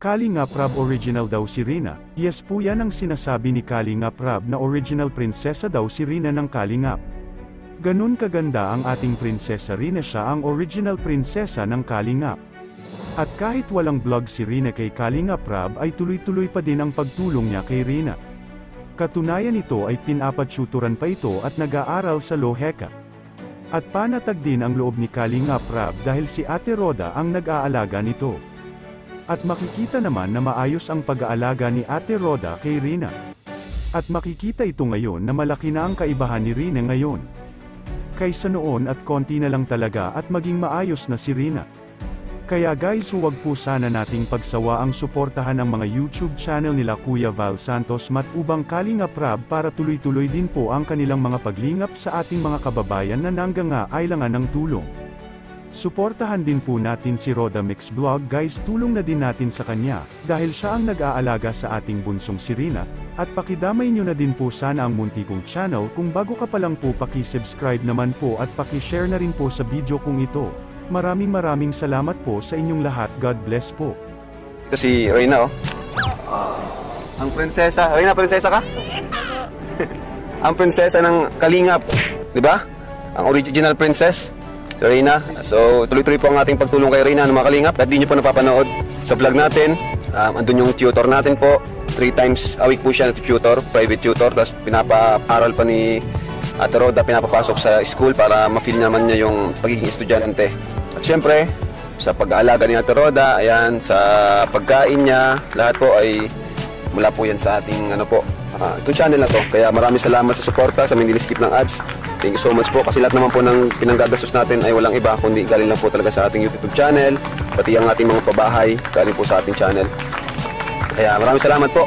Kalingap Rab original daw si Rina. Yes po, yan ang sinasabi ni Kalingap Rab na original prinsesa daw si Rina ng Kalingap. Ganun kaganda ang ating prinsesa Rina, siya ang original prinsesa ng Kalingap. At kahit walang vlog si Rina kay Kalingap Rab ay tuloy-tuloy pa din ang pagtulong niya kay Rina. Katunayan nito ay pinapatyuturan pa ito at nag-aaral sa Loheka. At panatag din ang loob ni Kalingap Rab dahil si Ate Roda ang nag-aalaga nito. At makikita naman na maayos ang pag-aalaga ni Ate Roda kay Rina. At makikita ito ngayon na malaki na ang kaibahan ni Rina ngayon kaysa noon, at konti na lang talaga at maging maayos na si Rina. Kaya guys, huwag po sana nating pagsawa ang suportahan ang mga YouTube channel nila Kuya Val Santos Matubang Kalingap Rab para tuloy-tuloy din po ang kanilang mga paglingap sa ating mga kababayan na nangangailangan ng tulong. Suportahan din po natin si Roda Mix Vlog guys, tulong na din natin sa kanya, dahil siya ang nag-aalaga sa ating bunsong si Rina, at pakidamay nyo na din po sana ang munti kong channel. Kung bago ka pa lang po, paki-subscribe naman po at paki-share na rin po sa video kong ito. Maraming salamat po sa inyong lahat, God bless po. Ito si Rina, oh. Ang prinsesa, Rina, prinsesa ka? Ang prinsesa ng Kalingap, di ba? Ang original princess. So Rina, so tuloy-tuloy po ang ating pagtulong kay Rina ng mga Kalingap. At di nyo po napapanood sa vlog natin, andun yung tutor natin po. 3 times a week po siya tutor, private tutor. Tapos pinapaaral pa ni Ate Roda, pinapapasok sa school para ma-feel naman niya yung pagiging estudyante. At syempre, sa pag-aalaga ni Ate Roda, ayan, sa pagkain niya, lahat po ay mula po yan sa ating itong channel na to. Kaya maraming salamat sa suporta, sa hindi skip ng ads. Thank you so much po, kasi lahat naman po ng pinanggagastos natin ay walang iba kundi galing lang po talaga sa ating YouTube channel, pati ang ating mga pabahay galing po sa ating channel. Kaya maraming salamat po.